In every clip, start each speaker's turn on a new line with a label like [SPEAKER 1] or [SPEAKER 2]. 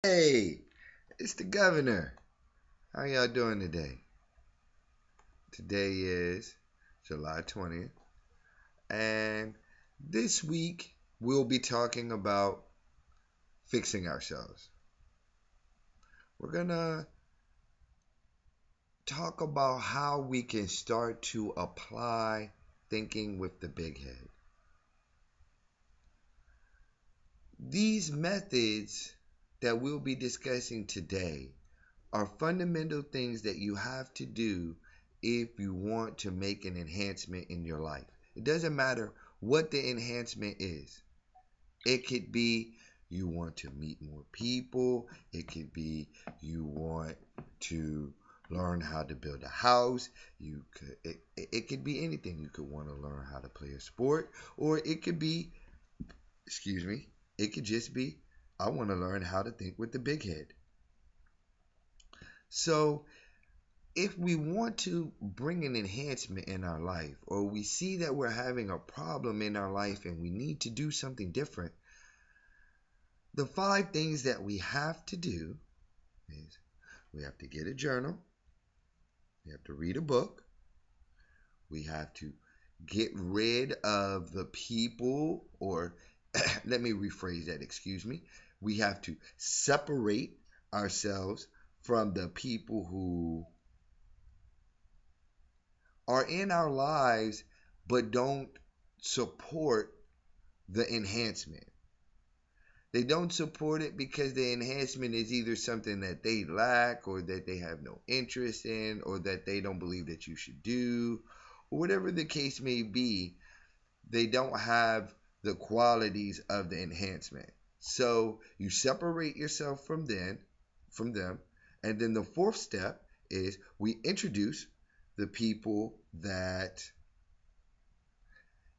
[SPEAKER 1] Hey, it's the governor. How y'all doing today? Today is July 20th, and this week we'll be talking about fixing ourselves. We're gonna talk about how we can start to apply thinking with the big head. These methods that we'll be discussing today are fundamental things that you have to do if you want to make an enhancement in your life. It doesn't matter what the enhancement is. It could be you want to meet more people, it could be you want to learn how to build a house, it could be anything. You could want to learn how to play a sport, or it could be, excuse me, it could just be I want to learn how to think with the big head. So if we want to bring an enhancement in our life, or we see that we're having a problem in our life and we need to do something different, the five things that we have to do is we have to get a journal, we have to read a book, we have to get rid of the people, or let me rephrase that, excuse me. We have to separate ourselves from the people who are in our lives but don't support the enhancement. They don't support it because the enhancement is either something that they lack, or that they have no interest in, or that they don't believe that you should do, or whatever the case may be. They don't have the qualities of the enhancement. So you separate yourself from them, and then the fourth step is we introduce the people that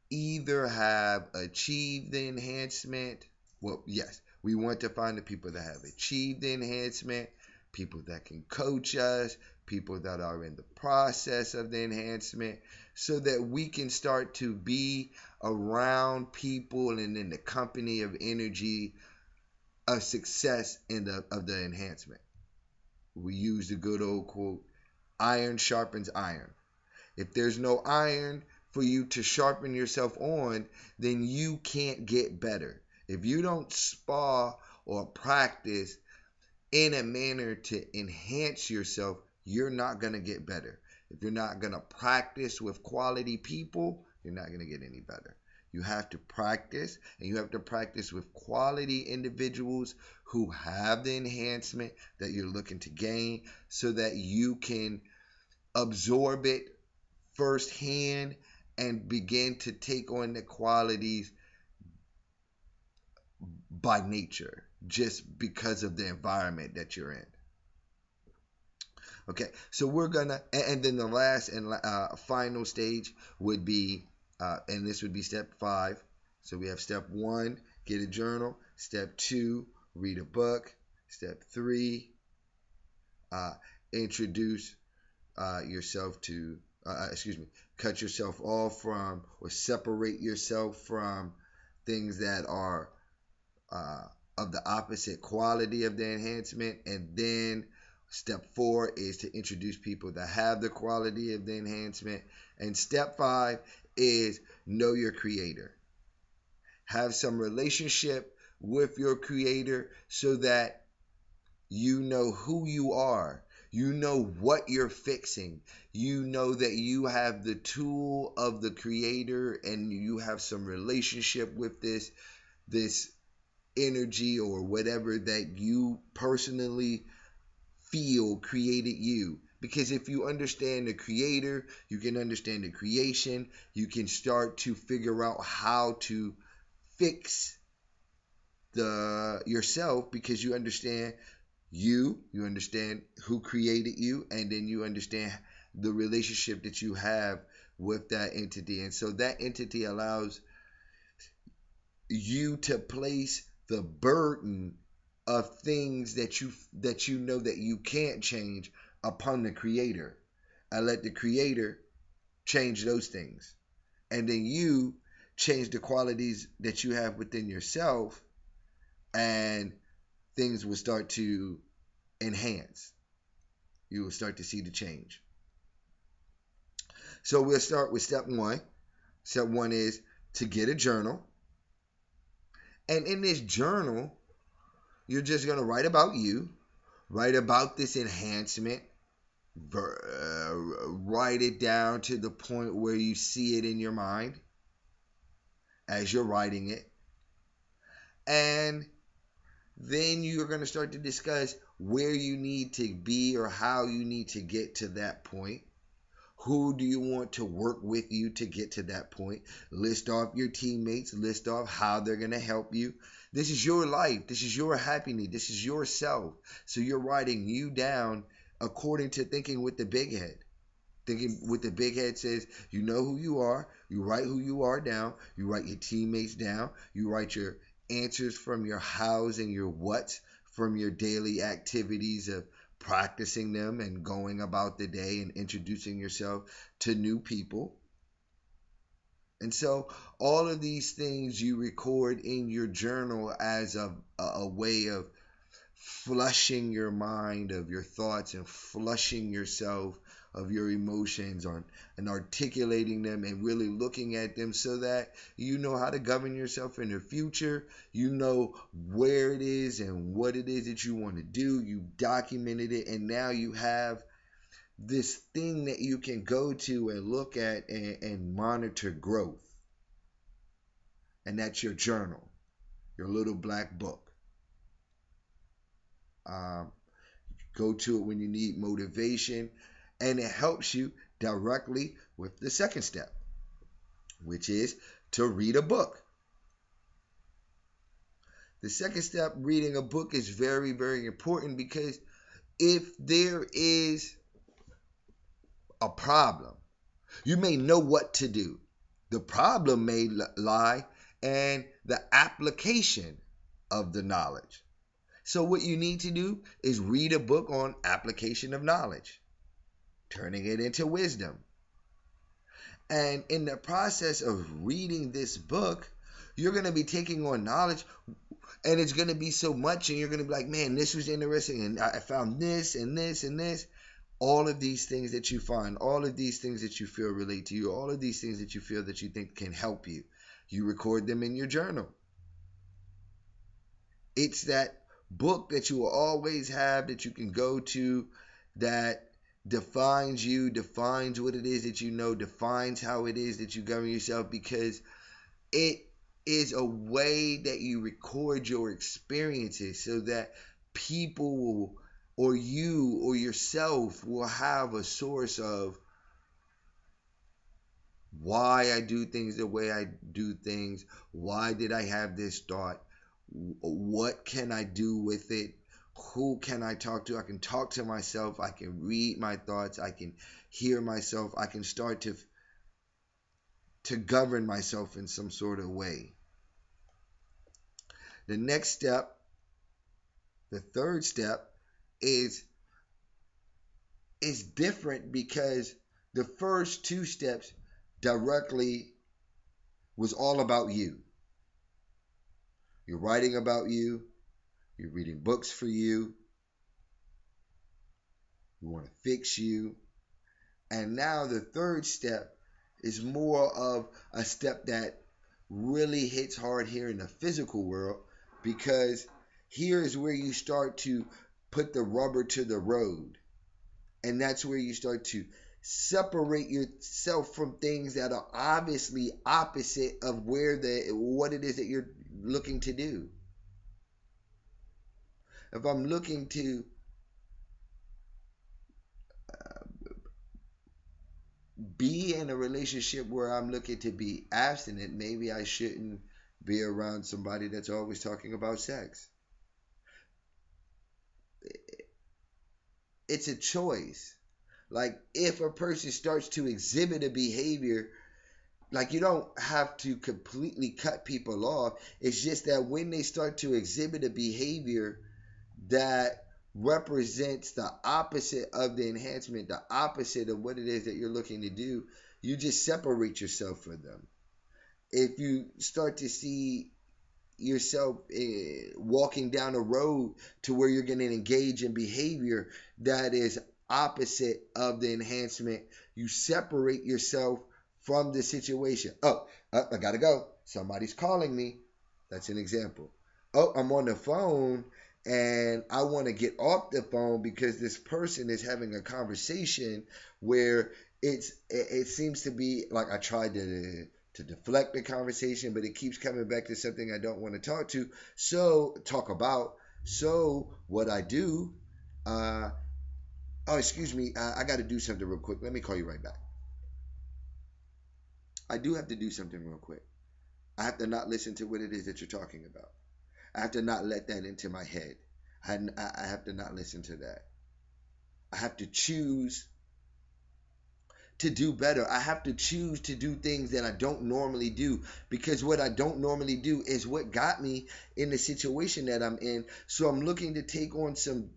[SPEAKER 1] either have achieved the enhancement. Well, yes, we want to find the people that have achieved the enhancement, people that can coach us, people that are in the process of the enhancement, so that we can start to be around people and in the company of energy of success of the enhancement. We use the good old quote, iron sharpens iron. If there's no iron for you to sharpen yourself on, then you can't get better. If you don't spar or practice in a manner to enhance yourself, you're not going to get better. If you're not going to practice with quality people, you're not going to get any better. You have to practice, and you have to practice with quality individuals who have the enhancement that you're looking to gain, so that you can absorb it firsthand and begin to take on the qualities by nature, just because of the environment that you're in. Okay, so we're gonna, and then the last and final stage would be, and this would be step 5. So we have step 1, get a journal. Step 2, read a book. Step 3, uh, introduce yourself to, excuse me, cut yourself off from, or separate yourself from things that are uh, of the opposite quality of the enhancement. And then step 4 is to introduce people that have the quality of the enhancement. And step 5 is know your creator. Have some relationship with your creator, so that you know who you are. You know what you're fixing. You know that you have the tool of the creator, and you have some relationship with this energy, or whatever that you personally feel created you. Because if you understand the creator, you can understand the creation. You can start to figure out how to fix the yourself, because you understand who created you, and then you understand the relationship that you have with that entity. And so that entity allows you to place the burden of things that you know that you can't change upon the creator, and let the creator change those things. And then you change the qualities that you have within yourself, and things will start to enhance. You will start to see the change. So we'll start with step one. Step one is to get a journal. And in this journal, you're just going to write about you, write about this enhancement, write it down to the point where you see it in your mind as you're writing it. And then you're going to start to discuss where you need to be or how you need to get to that point. Who do you want to work with you to get to that point? List off your teammates. List off how they're going to help you. This is your life. This is your happiness. This is yourself. So you're writing you down according to thinking with the big head. Thinking with the big head says, you know who you are. You write who you are down. You write your teammates down. You write your answers from your hows and your whats from your daily activities of practicing them and going about the day and introducing yourself to new people. And so all of these things you record in your journal as a way of flushing your mind of your thoughts and flushing yourself of your emotions and articulating them and really looking at them so that you know how to govern yourself in the future. You know where it is and what it is that you want to do. You documented it, and now you have this thing that you can go to and look at and monitor growth. And that's your journal, your little black book. Go to it when you need motivation, and it helps you directly with the second step, which is to read a book. The second step, reading a book, is very, very important because if there is a problem, you may know what to do. The problem may lie in the application of the knowledge. So what you need to do is read a book on application of knowledge, turning it into wisdom. And in the process of reading this book, you're going to be taking on knowledge, and it's going to be so much, and you're going to be like, man, this was interesting, and I found this and this and this. All of these things that you find, all of these things that you feel relate to you, all of these things that you feel that you think can help you, you record them in your journal. It's that book that you will always have, that you can go to, that defines you, defines what it is that you know, defines how it is that you govern yourself, because it is a way that you record your experiences so that people will, or you or yourself will have a source of why I do things the way I do things. Why did I have this thought? What can I do with it? Who can I talk to? I can talk to myself. I can read my thoughts. I can hear myself. I can start to govern myself in some sort of way. The next step, the third step, is different because the first two steps directly was all about you. You're writing about you. You're reading books for you. You want to fix you. And now the third step is more of a step that really hits hard here in the physical world, because here is where you start to put the rubber to the road. And that's where you start to separate yourself from things that are obviously opposite of what it is that you're looking to do. If I'm looking to be in a relationship where I'm looking to be abstinent, maybe I shouldn't be around somebody that's always talking about sex. It's a choice. Like, if a person starts to exhibit a behavior, like, you don't have to completely cut people off. It's just that when they start to exhibit a behavior that represents the opposite of the enhancement, the opposite of what it is that you're looking to do, you just separate yourself from them. If you start to see, yourself walking down a road to where you're going to engage in behavior that is opposite of the enhancement. You separate yourself from the situation. Oh, I gotta go. Somebody's calling me. That's an example. Oh, I'm on the phone and I want to get off the phone because this person is having a conversation where it seems to be like I tried to deflect the conversation, but it keeps coming back to something I don't want to talk about. So what I do, oh, excuse me, I got to do something real quick. Let me call you right back. I do have to do something real quick. I have to not listen to what it is that you're talking about. I have to not let that into my head. I have to not listen to that. I have to choose to do better. I have to choose to do things that I don't normally do, because what I don't normally do is what got me in the situation that I'm in. So I'm looking to take on some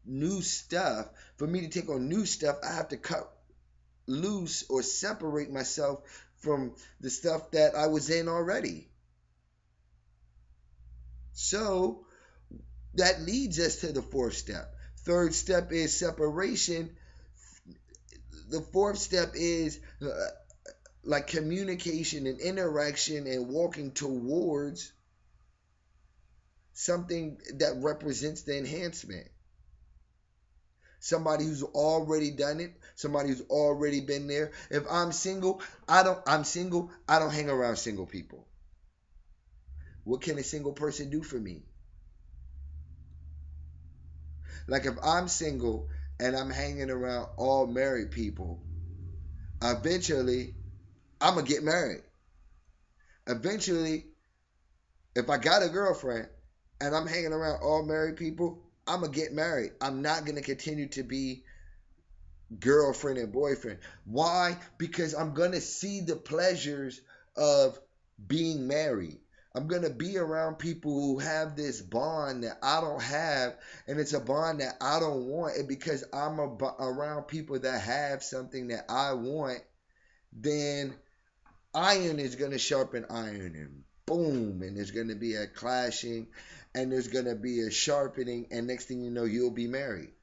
[SPEAKER 1] new stuff. For me to take on new stuff, I have to cut loose or separate myself from the stuff that I was in already. So that leads us to the fourth step. Third step is separation. The fourth step is like communication and interaction and walking towards something that represents the enhancement. Somebody who's already done it, somebody who's already been there. If I'm single, I don't hang around single people. What can a single person do for me? Like if I'm single and I'm hanging around all married people, eventually I'm gonna get married. Eventually, if I got a girlfriend and I'm hanging around all married people, I'm gonna get married. I'm not gonna continue to be girlfriend and boyfriend. Why? Because I'm gonna see the pleasures of being married. I'm gonna be around people who have this bond that I don't have, and it's a bond that I don't want. And because around people that have something that I want, then iron is gonna sharpen iron, and boom, and there's gonna be a clashing, and there's gonna be a sharpening, and next thing you know, you'll be married.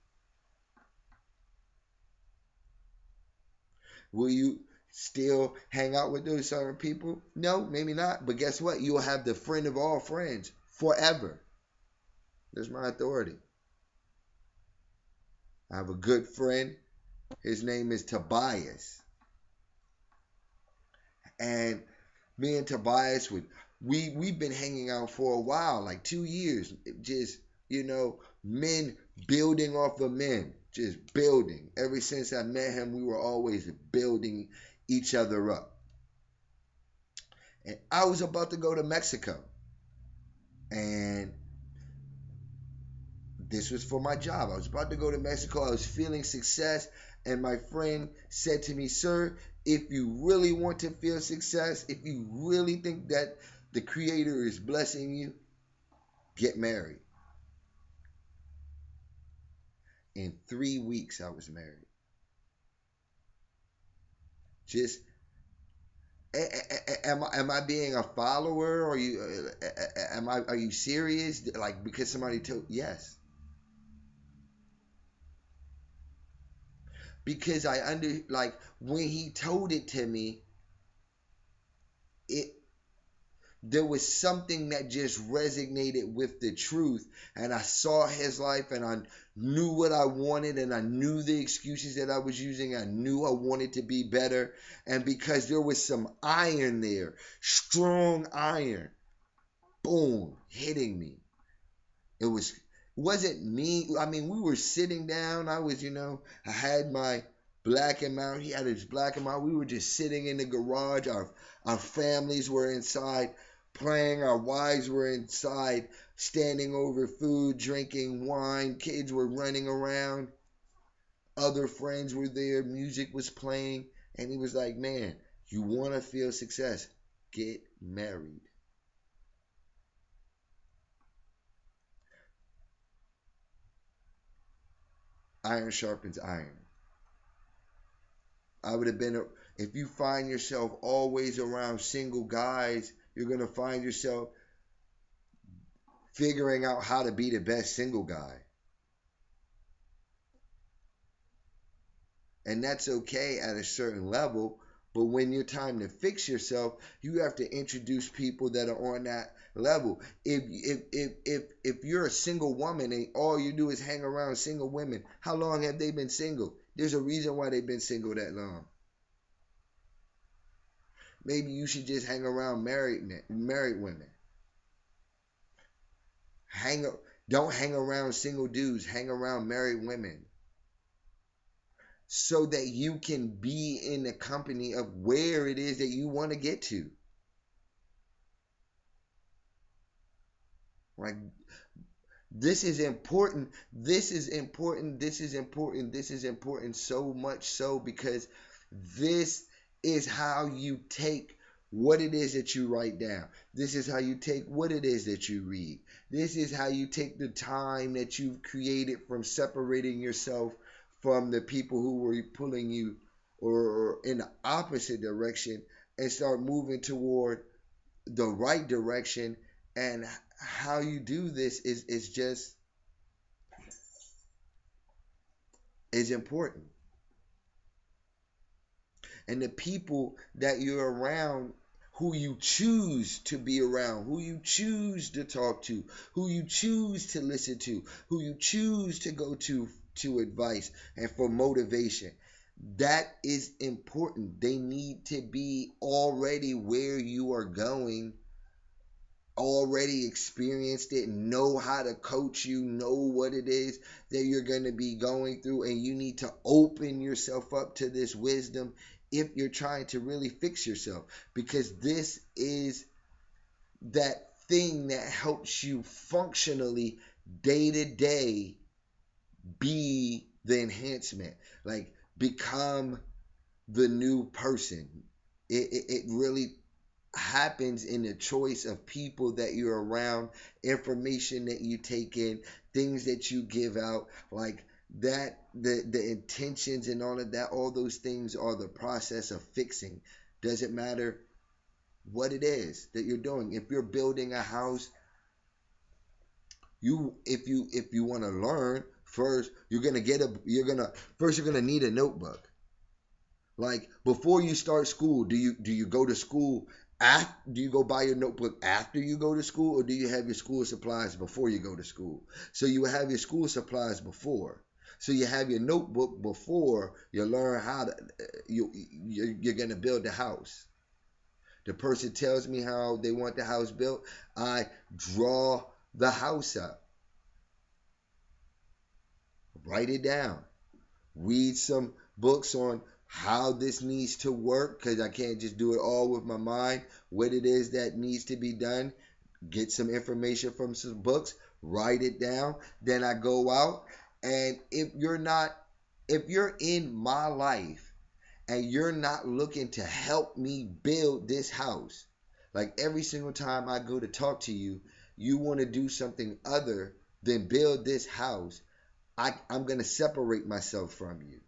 [SPEAKER 1] Will you still hang out with those certain people? No, maybe not. But guess what? You'll have the friend of all friends forever. That's my authority. I have a good friend. His name is Tobias. And me and Tobias we've been hanging out for a while, like 2 years. Just, men building off of men. Just building. Ever since I met him, we were always building each other up. And I was about to go to Mexico. And this was for my job. I was about to go to Mexico. I was feeling success. And my friend said to me, "Sir, if you really want to feel success, if you really think that the Creator is blessing you, get married." In 3 weeks, I was married. Just am I being a follower? Or are you serious? Like, because somebody told, yes. Because like when he told it to me, it there was something that just resonated with the truth, and I saw his life, and I knew what I wanted, and I knew the excuses that I was using. I knew I wanted to be better, and because there was some iron there, strong iron, boom, hitting me. It wasn't me. I mean, we were sitting down. I had my black and mild. He had his black and mild. We were just sitting in the garage. Our families were inside playing. Our wives were inside standing over food, drinking wine. Kids were running around. Other friends were there. Music was playing. And he was like, "Man, you want to feel success? Get married." Iron sharpens iron. I would have been, if you find yourself always around single guys, you're going to find yourself figuring out how to be the best single guy. And that's okay at a certain level. But when you're time to fix yourself, you have to introduce people that are on that level. If you're a single woman and all you do is hang around single women, how long have they been single? There's a reason why they've been single that long. Maybe you should just hang around married women. Hang don't hang around single dudes. Hang around married women, so that you can be in the company of where it is that you want to get to. Like, this is important. This is important. This is important. This is important, so much so because this is how you take what it is that you write down. This is how you take what it is that you read. This is how you take the time that you've created from separating yourself from the people who were pulling you or in the opposite direction and start moving toward the right direction. And how you do this is just is important. And the people that you're around, who you choose to be around, who you choose to talk to, who you choose to listen to, who you choose to go to advice and for motivation. That is important. They need to be already where you are going, already experienced it, know how to coach you, know what it is that you're going to be going through, and you need to open yourself up to this wisdom if you're trying to really fix yourself, because this is that thing that helps you functionally day to day be the enhancement, like become the new person. It really happens in the choice of people that you're around, information that you take in, things that you give out, like that. The intentions and all of that, all those things are the process of fixing. Doesn't matter what it is that you're doing. If you're building a house, if you want to learn first, you're gonna need a notebook. Like, before you start school, do you go to school after, do you go buy your notebook after you go to school, or do you have your school supplies before you go to school? So you have your school supplies before. So you have your notebook before you learn how to you're going to build the house. The person tells me how they want the house built. I draw the house up. Write it down. Read some books on how this needs to work, because I can't just do it all with my mind. What it is that needs to be done. Get some information from some books. Write it down. Then I go out. And if you're in my life and you're not looking to help me build this house, like every single time I go to talk to you, you want to do something other than build this house, I'm going to separate myself from you.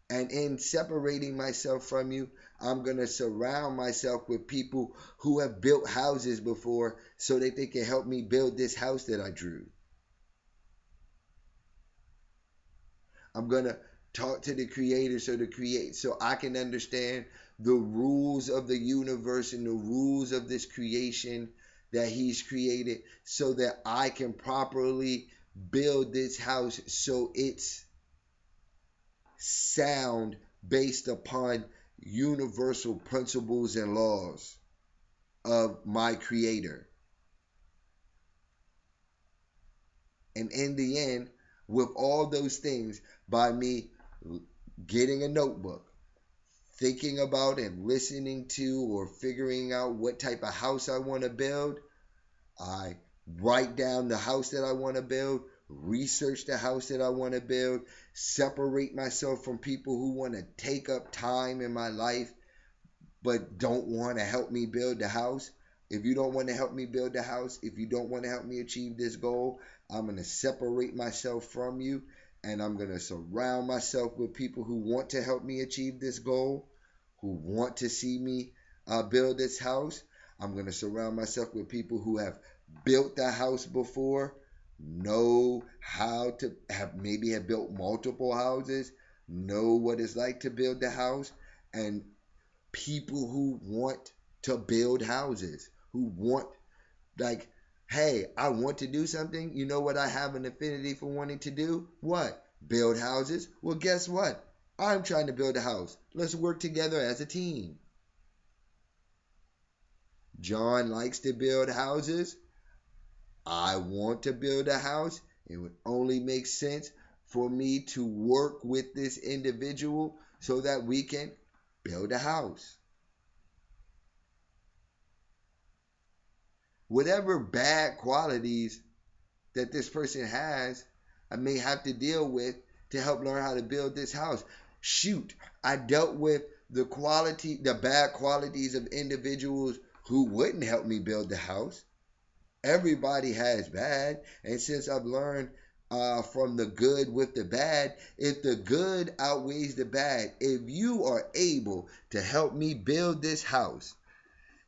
[SPEAKER 1] And in separating myself from you, I'm going to surround myself with people who have built houses before so that they can help me build this house that I drew. I'm going to talk to the creator so I can understand the rules of the universe and the rules of this creation that he's created, so that I can properly build this house so it's sound based upon universal principles and laws of my creator. And in the end, with all those things, by me getting a notebook, thinking about and listening to or figuring out what type of house I want to build, I write down the house that I want to build, research the house that I want to build, separate myself from people who want to take up time in my life but don't want to help me build the house. If you don't want to help me build the house, if you don't want to help me achieve this goal, I'm going to separate myself from you, and I'm going to surround myself with people who want to help me achieve this goal, who want to see me build this house. I'm going to surround myself with people who have built the house before, know how to have built multiple houses, know what it's like to build the house, and people who want to build houses, who want, like, hey, I want to do something. You know what I have an affinity for wanting to do? What? Build houses. Well, guess what? I'm trying to build a house. Let's work together as a team. John likes to build houses. I want to build a house. It would only make sense for me to work with this individual so that we can build a house. Whatever bad qualities that this person has, I may have to deal with to help learn how to build this house. Shoot, I dealt with the bad qualities of individuals who wouldn't help me build the house. Everybody has bad, and since I've learned from the good with the bad, if the good outweighs the bad, if you are able to help me build this house,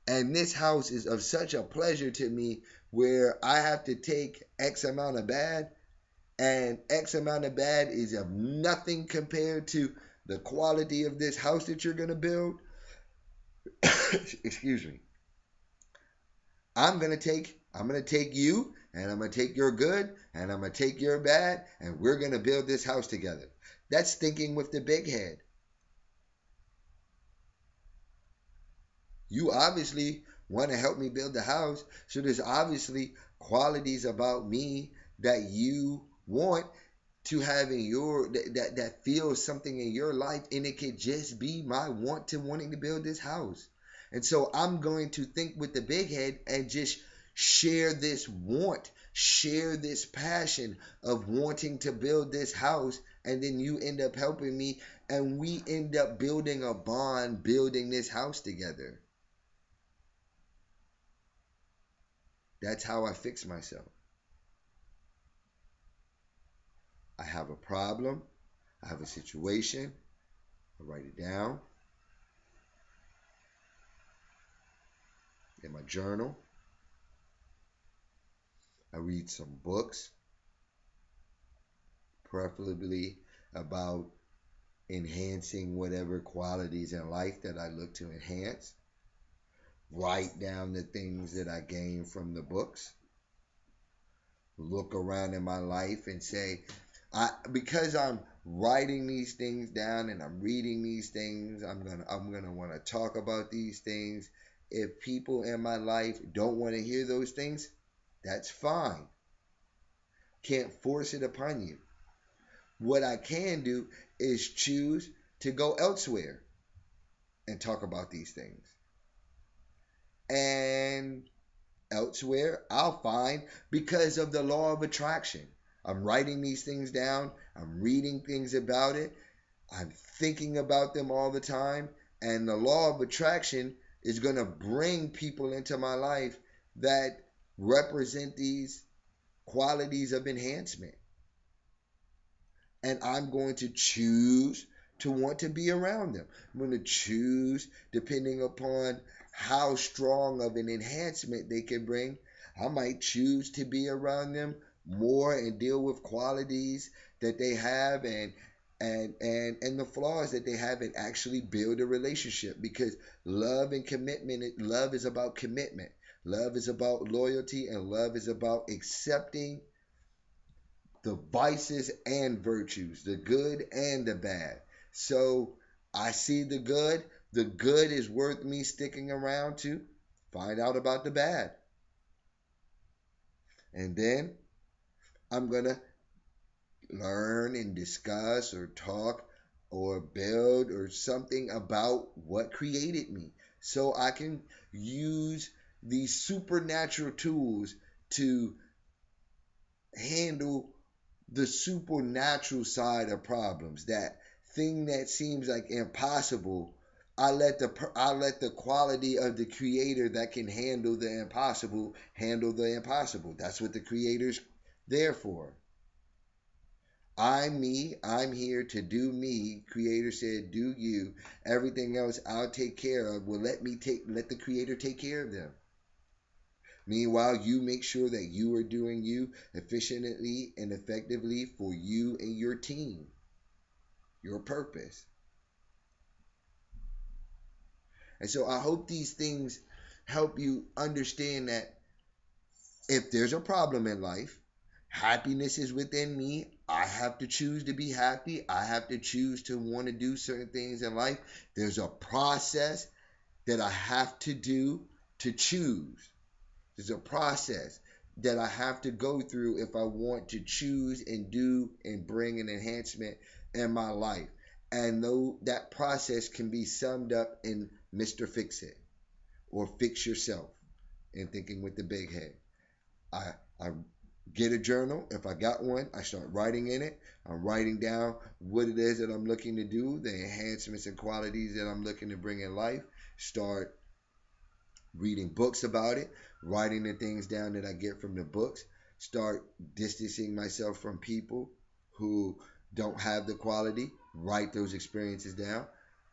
[SPEAKER 1] and this house is of such a pleasure to me where I have to take X amount of bad, and X amount of bad is of nothing compared to the quality of this house that you're going to build, excuse me, I'm gonna take you, and I'm gonna take your good, and I'm gonna take your bad, and we're gonna build this house together. That's thinking with the big head. You obviously want to help me build the house, so there's obviously qualities about me that you want to have in your that feels something in your life, and it could just be my wanting to build this house. And so I'm going to think with the big head and just share this want, share this passion of wanting to build this house, and then you end up helping me, and we end up building a bond, building this house together. That's how I fix myself. I have a problem, I have a situation, I write it down in my journal. I read some books, preferably about enhancing whatever qualities in life that I look to enhance. Write down the things that I gain from the books. Look around in my life and say, because I'm writing these things down and I'm reading these things, I'm gonna want to talk about these things. If people in my life don't want to hear those things, that's fine. Can't force it upon you. What I can do is choose to go elsewhere and talk about these things. And elsewhere, I'll find, because of the law of attraction, I'm writing these things down, I'm reading things about it, I'm thinking about them all the time, and the law of attraction is going to bring people into my life that represent these qualities of enhancement. And I'm going to choose to want to be around them. I'm going to choose, depending upon how strong of an enhancement they can bring, I might choose to be around them more and deal with qualities that they have, and the flaws that they have, and actually build a relationship, because love and commitment, love is about commitment, love is about loyalty, and love is about accepting the vices and virtues, the good and the bad. So I see the good. The good is worth me sticking around to find out about the bad. And then I'm going to learn and discuss or talk or build or something about what created me, so I can use these supernatural tools to handle the supernatural side of problems. That thing that seems like impossible, I let the quality of the creator that can handle the impossible handle the impossible. That's what the creator's there for. I'm me. I'm here to do me. Creator said, do you. Everything else I'll take care of. Well, let the creator take care of them. Meanwhile, you make sure that you are doing you efficiently and effectively for you and your team, your purpose. And so I hope these things help you understand that if there's a problem in life, happiness is within me. I have to choose to be happy. I have to choose to want to do certain things in life. There's a process that I have to do to choose. There's a process that I have to go through if I want to choose and do and bring an enhancement in my life. And though that process can be summed up in Mr. Fix It or Fix Yourself and thinking with the big head. I get a journal. If I got one, I start writing in it. I'm writing down what it is that I'm looking to do, the enhancements and qualities that I'm looking to bring in life. Start reading books about it, writing the things down that I get from the books. Start distancing myself from people who don't have the quality. Write those experiences down.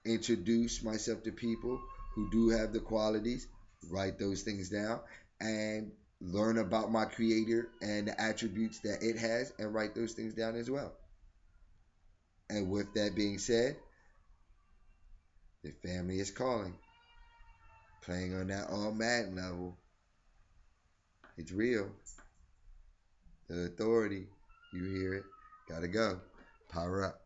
[SPEAKER 1] Introduce myself to people who do have the qualities. Write those things down. And learn about my creator and the attributes that it has and write those things down as well. And with that being said, the family is calling. Playing on that all Madden level. It's real. The authority. You hear it. Gotta go. Power up.